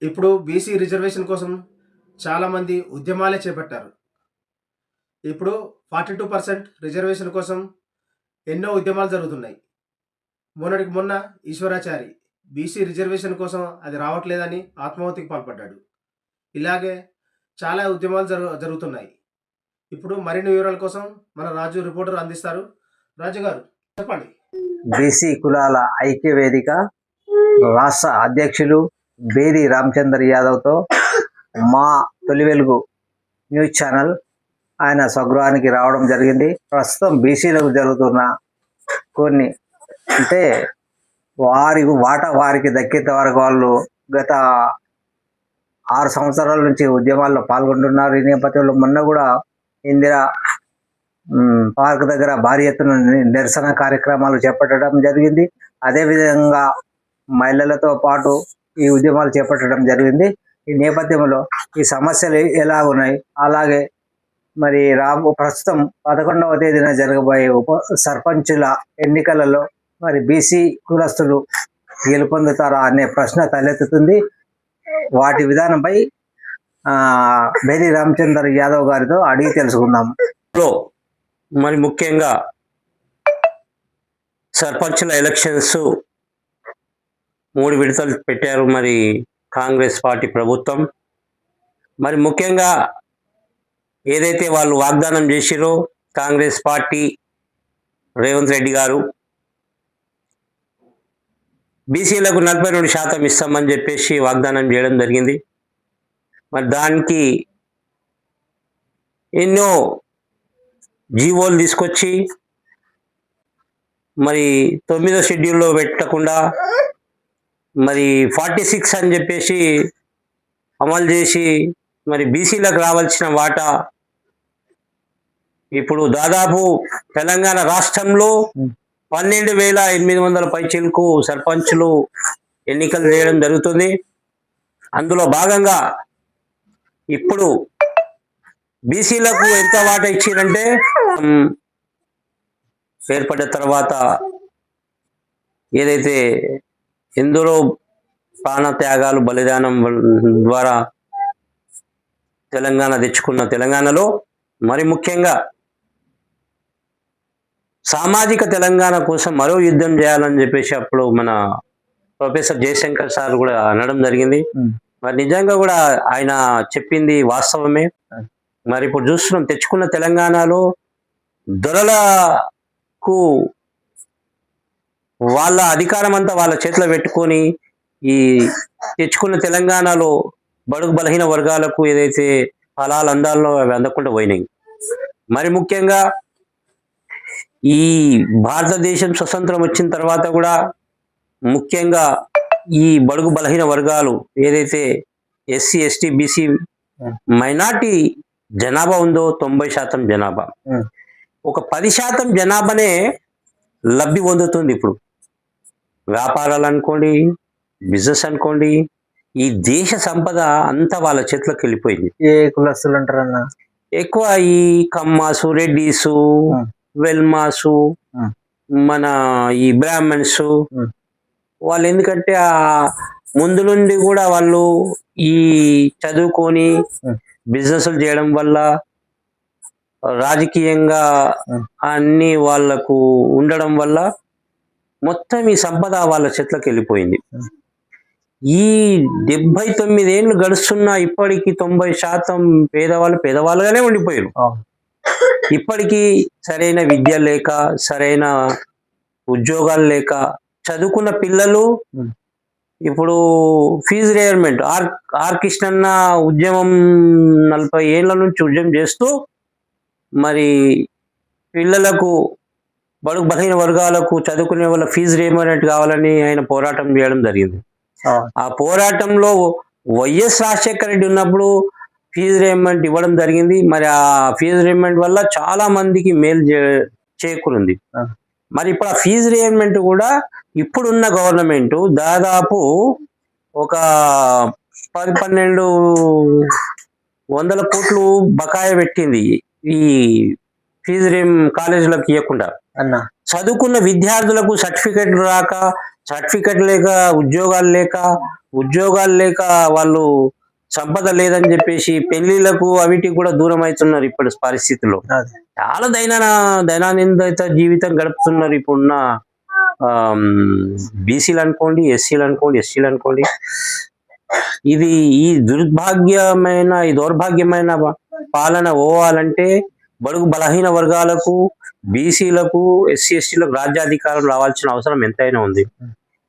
ఇప్పుడు BC reservation కోసం చాలామంది ఉద్యమాలే చేపట్టారు. ఇప్పుడు 42% రిజర్వేషన్ కోసం ఎన్నో ఉద్యమాలు జరుగుతున్నాయి. మొన్నటికి మొన్న ఈశ్వరాచారి బీసీ రిజర్వేషన్ కోసం అది రావట్లేదని ఆత్మాహుతికి పాల్పడ్డాడు. ఇలాగే చాలా ఉద్యమాలు జరుగుతున్నాయి. ఇప్పుడు మరిన్ని వివరాల కోసం మన రాజు రిపోర్టర్ అందిస్తారు. రాజు గారు చెప్పండి. బీసీ కులాల ఐక్య వేదిక రాష్ట్ర అధ్యక్షులు బేరి రామచంద్ర యాదవ్తో మా తొలి వెలుగు న్యూస్ ఛానల్ ఆయన స్వగృహానికి రావడం జరిగింది. ప్రస్తుతం బీసీలకు జరుగుతున్న కొన్ని అంటే వారికి దక్కేంత వరకు వాళ్ళు గత 6 సంవత్సరాల నుంచి ఉద్యమాల్లో పాల్గొంటున్నారు. ఈ నేపథ్యంలో మొన్న కూడా ఇందిరా పార్క్ దగ్గర భారీ ఎత్తున నిరసన కార్యక్రమాలు చేపట్టడం జరిగింది. అదేవిధంగా మహిళలతో పాటు ఈ ఉద్యమాలు చేపట్టడం జరిగింది. ఈ నేపథ్యంలో ఈ సమస్యలు ఎలా ఉన్నాయి, అలాగే మరి ప్రస్తుతం 11వ తేదీన జరగబోయే సర్పంచుల ఎన్నికలలో మరి బీసీ కులస్తులు గెలుపొందుతారా అనే ప్రశ్న తలెత్తుతుంది. వాటి విధానంపై బేరి రామచంద్ర యాదవ్ గారితో అడిగి తెలుసుకుందాం. మరి ముఖ్యంగా సర్పంచుల ఎలక్షన్స్ 3 విడతలు పెట్టారు మరి కాంగ్రెస్ పార్టీ ప్రభుత్వం. మరి ముఖ్యంగా ఏదైతే వాళ్ళు వాగ్దానం చేసిరో కాంగ్రెస్ పార్టీ రేవంత్ రెడ్డి గారు బీసీలకు 42% ఇస్తామని చెప్పేసి వాగ్దానం చేయడం జరిగింది. మరి దానికి ఎన్నో జీవోలు తీసుకొచ్చి మరి 9వ షెడ్యూల్లో పెట్టకుండా మరి 46 అని చెప్పేసి అమలు చేసి మరి బీసీలకు రావాల్సిన వాటా ఇప్పుడు దాదాపు తెలంగాణ రాష్ట్రంలో 12,800 పైచిలకు సర్పంచులు ఎన్నికలు చేయడం జరుగుతుంది. అందులో భాగంగా ఇప్పుడు బీసీలకు ఎంత వాటా ఇచ్చిరంటే ఏర్పడ్డ తర్వాత ఏదైతే ఎందరో ప్రాణత్యాగాలు బలిదానం ద్వారా తెలంగాణ తెచ్చుకున్న తెలంగాణలో మరి ముఖ్యంగా సామాజిక తెలంగాణ కోసం మరో యుద్ధం చేయాలని చెప్పేసి అప్పుడు మన ప్రొఫెసర్ జయశంకర్ సార్ కూడా అనడం జరిగింది. మరి నిజంగా కూడా ఆయన చెప్పింది వాస్తవమే. మరి ఇప్పుడు చూస్తున్నాం తెచ్చుకున్న తెలంగాణలో దొరలకు వాళ్ళ అధికారం అంతా వాళ్ళ చేతిలో పెట్టుకొని ఈ తెచ్చుకున్న తెలంగాణలో బడుగు బలహీన వర్గాలకు ఏదైతే ఫలాలు అందాల్లో అవి అందకుండా పోయినాయి. మరి ముఖ్యంగా ఈ భారతదేశం స్వతంత్రం వచ్చిన తర్వాత కూడా ముఖ్యంగా ఈ బడుగు బలహీన వర్గాలు ఏదైతే ఎస్సీ ఎస్టీ బీసీ మైనార్టీ జనాభా ఉందో 90% జనాభా, ఒక 10% జనాభానే లబ్ధి పొందుతుంది. ఇప్పుడు వ్యాపారాలు అనుకోండి, బిజినెస్ అనుకోండి, ఈ దేశ సంపద అంతా వాళ్ళ చేతిలోకి వెళ్ళిపోయింది. ఏ కులస్తులు అంటారన్న? ఎక్కువ ఈ కమ్మాసు, రెడ్డీసు, వెల్మాసు, మన ఈ బ్రాహ్మణ్స్ వాళ్ళు ఎందుకంటే ఆ ముందు నుండి కూడా వాళ్ళు ఈ చదువుకొని బిజినెస్లు చేయడం వల్ల రాజకీయంగా అన్ని వాళ్లకు ఉండడం వల్ల మొత్తం ఈ సంపద వాళ్ళ చేతిలోకి వెళ్ళిపోయింది. ఈ 79 ఏళ్ళు గడుస్తున్నా ఇప్పటికీ 90% పేదవాళ్ళు పేదవాళ్ళుగానే ఉండిపోయారు. ఇప్పటికీ సరైన విద్య లేక, సరైన ఉద్యోగాలు లేక చదువుకున్న పిల్లలు ఇప్పుడు ఫీజు రియంబర్స్మెంట్ ఆర్ కృష్ణన్న ఉద్యమం 40 ఏళ్ల నుంచి ఉద్యమం చేస్తూ మరి పిల్లలకు బడుగు బలహీన వర్గాలకు చదువుకునే వాళ్ళ ఫీజు రియంబర్స్మెంట్ కావాలని ఆయన పోరాటం చేయడం జరిగింది. ఆ పోరాటంలో వైఎస్ రాజశేఖర రెడ్డి ఉన్నప్పుడు ఫీజు రియంబర్స్మెంట్ ఇవ్వడం జరిగింది. మరి ఆ ఫీజు రియంబర్స్మెంట్ వల్ల చాలా మందికి మేలు చేకూరింది. మరి ఇప్పుడు ఆ ఫీజు రియంబర్స్మెంట్ కూడా ఇప్పుడున్న గవర్నమెంట్ దాదాపు ఒక 10-12 కోట్లు బకాయి పెట్టింది ఈ ఫీజు కాలేజీలకు ఇవ్వకుండా. చదువుకున్న విద్యార్థులకు సర్టిఫికెట్లు రాక, సర్టిఫికెట్ లేక ఉద్యోగాలు లేక వాళ్ళు సంపద లేదని చెప్పేసి పెళ్లిళ్లకు అవిటికి కూడా దూరం అవుతున్నారు ఇప్పుడు పరిస్థితుల్లో. అదే. చాలా దైనందిత జీవితం గడుపుతున్నారు ఇప్పుడున్న బీసీలు అనుకోండి, ఎస్సీలు అనుకోండి, ఎస్టీలు అనుకోండి. ఇది ఈ దౌర్భాగ్యమైన పాలన పోవాలంటే బడుగు బలహీన వర్గాలకు, బీసీలకు, ఎస్సీ ఎస్టీలకు రాజ్యాధికారం రావాల్సిన అవసరం ఎంతైనా ఉంది.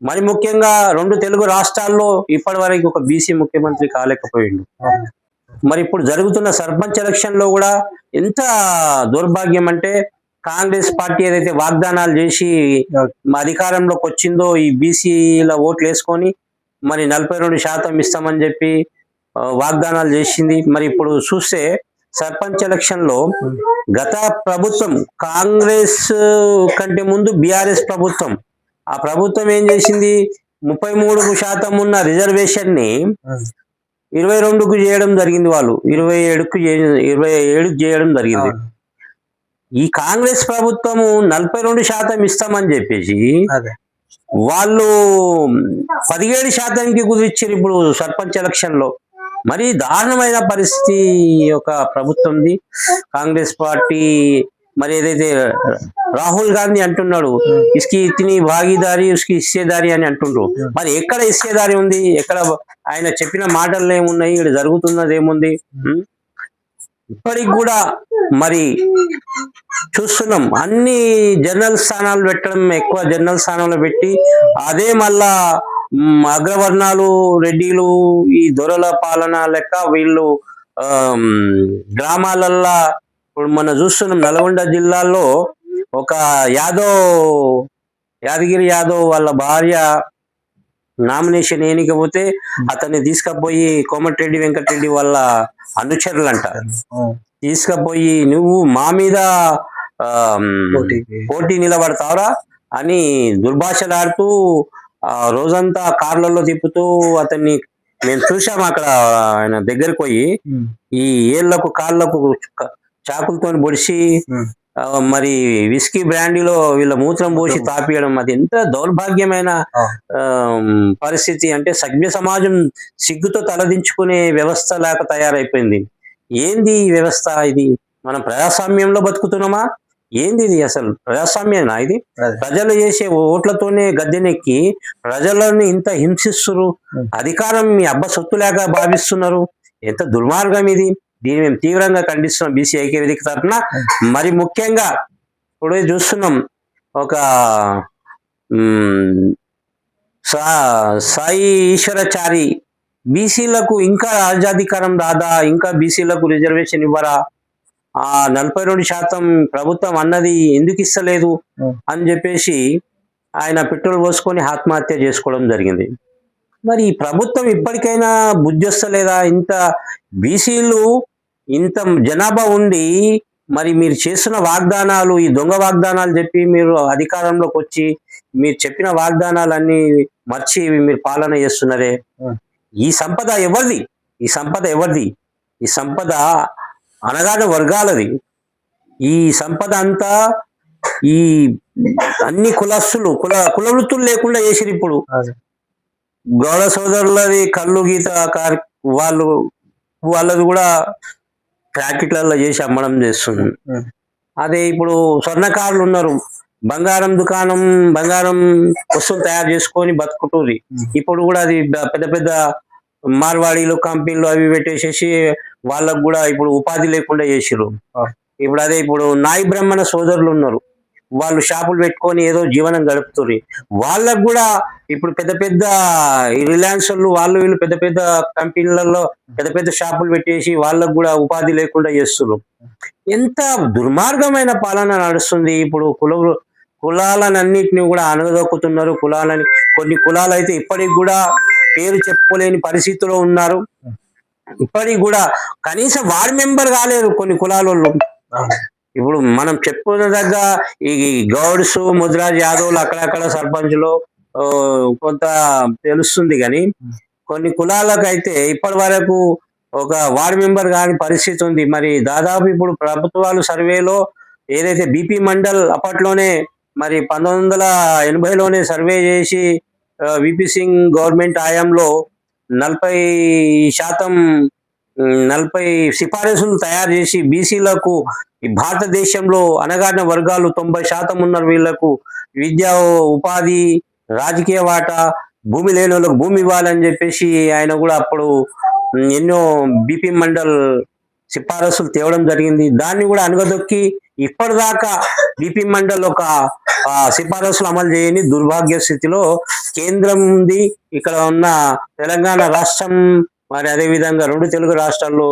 మరి ముఖ్యంగా 2 తెలుగు రాష్ట్రాల్లో ఇప్పటి వరకు ఒక బీసీ ముఖ్యమంత్రి కాలేకపోయిండు. మరి ఇప్పుడు జరుగుతున్న సర్పంచ్ ఎలక్షన్ లో కూడా ఎంత దౌర్భాగ్యం అంటే, కాంగ్రెస్ పార్టీ ఏదైతే వాగ్దానాలు చేసి అధికారంలోకి వచ్చిందో ఈ బీసీల ఓట్లు వేసుకొని మరి 42% ఇస్తామని చెప్పి వాగ్దానాలు చేసింది. మరి ఇప్పుడు చూస్తే సర్పంచ్ ఎలక్షన్ లో గత ప్రభుత్వం కాంగ్రెస్ కంటే ముందు బీఆర్ఎస్ ప్రభుత్వం, ఆ ప్రభుత్వం ఏం చేసింది, 33% ఉన్న రిజర్వేషన్ ని 22కు చేయడం జరిగింది. వాళ్ళు 27కు చేయడం జరిగింది. ఈ కాంగ్రెస్ ప్రభుత్వము 42% ఇస్తామని చెప్పేసి వాళ్ళు 17%కి కుదిరిచ్చారు ఇప్పుడు సర్పంచ్ ఎలక్షన్ లో. మరి దారుణమైన పరిస్థితి యొక్క ప్రభుత్వంది. కాంగ్రెస్ పార్టీ మరి ఏదైతే రాహుల్ గాంధీ అంటున్నాడు ఇస్కి ఇతని భాగీదారి ఉస్కి హిస్సేదారి అని అంటుండ్రు. మరి ఎక్కడ హిస్సేదారి ఉంది? ఎక్కడ ఆయన చెప్పిన మాటలు ఏమున్నాయి? ఇక్కడ జరుగుతున్నది ఏముంది? ఇప్పటికి కూడా మరి చూస్తున్నాం అన్ని జనరల్ స్థానాలు పెట్టడం, ఎక్కువ జనరల్ స్థానంలో పెట్టి అదే మళ్ళా అగ్రవర్ణాలు, రెడ్డిలు, ఈ దొరల పాలన లెక్క వీళ్ళు గ్రామాలల్లా ఇప్పుడు మనం చూస్తున్నాం. నల్గొండ జిల్లాలో ఒక యాదగిరి యాదవ్ వాళ్ళ భార్య నామినేషన్ ఏనికపోతే అతన్ని తీసుకుపోయి కోమటిరెడ్డి వెంకటరెడ్డి వాళ్ళ అనుచరులు అంటారు, తీసుకుపోయి నువ్వు మా మీద పోటీ నిలబడతావురా అని దుర్భాషలాడుతూ రోజంతా కార్లలో తిప్పుతూ అతన్ని మేము చూసాం. అక్కడ ఆయన దగ్గరికి పోయి ఈ ఏళ్లకు కాళ్ళకు చాకులతో పొడిచి మరి విస్కీ బ్రాండీలో వీళ్ళ మూత్రం పోసి తాపియడం, అది ఎంత దౌర్భాగ్యమైన పరిస్థితి అంటే సభ్య సమాజం సిగ్గుతో తలదించుకునే వ్యవస్థ లాగా తయారైపోయింది. ఏంది ఈ వ్యవస్థ? ఇది మనం ప్రజాస్వామ్యంలో బతుకుతున్నామా? ఏంది ఇది? అసలు ప్రజాస్వామ్యమేనా ఇది? ప్రజలు చేసే ఓట్లతోనే గద్దెనెక్కి ప్రజలను ఇంత హింసిస్తున్నారు, అధికారం మీ అబ్బ సొత్తులాగా భావిస్తున్నారు. ఎంత దుర్మార్గం ఇది! దీన్ని మేము తీవ్రంగా ఖండిస్తున్నాం బీసీ ఐక్యవేదిక తరఫున. మరి ముఖ్యంగా ఇప్పుడే చూస్తున్నాం ఒక సాయి ఈశ్వరాచారి బీసీలకు ఇంకా రాజ్యాధికారం రాదా, ఇంకా బీసీలకు రిజర్వేషన్ ఇవ్వరా, ఆ 42% ప్రభుత్వం అన్నది ఎందుకు ఇస్తలేదు అని చెప్పేసి ఆయన పెట్రోల్ పోసుకొని ఆత్మహత్య చేసుకోవడం జరిగింది. మరి ఈ ప్రభుత్వం ఇప్పటికైనా బుద్ధి వస్తలేదా? ఇంత బీసీలు ఇంత జనాభా ఉండి మరి మీరు చేస్తున్న వాగ్దానాలు, ఈ దొంగ వాగ్దానాలు చెప్పి మీరు అధికారంలోకి వచ్చి మీరు చెప్పిన వాగ్దానాలన్నీ మర్చి మీరు పాలన చేస్తున్నారే. ఈ సంపద ఎవరిది? ఈ సంపద అనగానే వర్గాలది. ఈ సంపద అంతా ఈ అన్ని కులస్తులు కుల వృత్తులు లేకుండా చేసిరు. ఇప్పుడు గౌడ సోదరులది కళ్ళు గీత వాళ్ళది కూడా ప్యాకెట్లలో చేసి అమ్మడం చేస్తుంది. అదే ఇప్పుడు స్వర్ణకారులు ఉన్నారు, బంగారం దుకాణం, బంగారం వస్తువులు తయారు చేసుకొని బతుకుతుంది. ఇప్పుడు కూడా అది పెద్ద పెద్ద మార్వాడీలు కంపెనీలు అవి పెట్టేసేసి వాళ్ళకు కూడా ఇప్పుడు ఉపాధి లేకుండా చేసిరు. ఇప్పుడు అదే ఇప్పుడు నాయి బ్రాహ్మణ సోదరులు ఉన్నారు, వాళ్ళు షాపులు పెట్టుకొని ఏదో జీవనం గడుపుతున్నారు. వాళ్ళకు కూడా ఇప్పుడు పెద్ద పెద్ద రిలయన్స్ వాళ్ళు వీళ్ళు పెద్ద పెద్ద కంపెనీలలో పెద్ద పెద్ద షాపులు పెట్టేసి వాళ్ళకు కూడా ఉపాధి లేకుండా చేస్తున్నారు. ఎంత దుర్మార్గమైన పాలన నడుస్తుంది. ఇప్పుడు కులాలన్నింటినీ కూడా అణగదొక్కుతున్నారు. కొన్ని కులాలు అయితే ఇప్పటికి కూడా పేరు చెప్పుకోలేని పరిస్థితిలో ఉన్నారు. ఇప్పటికి కూడా కనీసం వార్డ్ మెంబర్ కాలేరు కొన్ని కులాలలో. ఇప్పుడు మనం చెప్పుకోదగ్గ ఈ గౌడ్స్, ముద్రాజ్ యాదవ్లు అక్కడక్కడ సర్పంచ్లో కొంత తెలుస్తుంది, కానీ కొన్ని కులాలకైతే ఇప్పటి వరకు ఒక వార్డ్ మెంబర్ కాని పరిస్థితి ఉంది. మరి దాదాపు ఇప్పుడు ప్రభుత్వాలు సర్వేలో ఏదైతే బీపీ మండల్ అప్పట్లోనే మరి 1980లోనే సర్వే చేసి విపి సింగ్ గవర్నమెంట్ హయాంలో 40% 40 సిఫారసులు తయారు చేసి బీసీలకు ఈ భారతదేశంలో అణగారిన వర్గాలు 90% ఉన్నారు, వీళ్లకు విద్య, ఉపాధి, రాజకీయ వాటా, భూమి లేని వాళ్ళకు భూమి ఇవ్వాలని చెప్పేసి ఆయన కూడా అప్పుడు ఎన్నో బిపి మండల్ సిఫారసులు తేవడం జరిగింది. దాన్ని కూడా అనగదొక్కి ఇప్పటిదాకా బిపి మండల్ ఒక సిఫారసులు అమలు చేయని దుర్భాగ్య స్థితిలో కేంద్రం ఉంది. ఇక్కడ ఉన్న తెలంగాణ రాష్ట్రం మరి అదేవిధంగా 2 తెలుగు రాష్ట్రాల్లో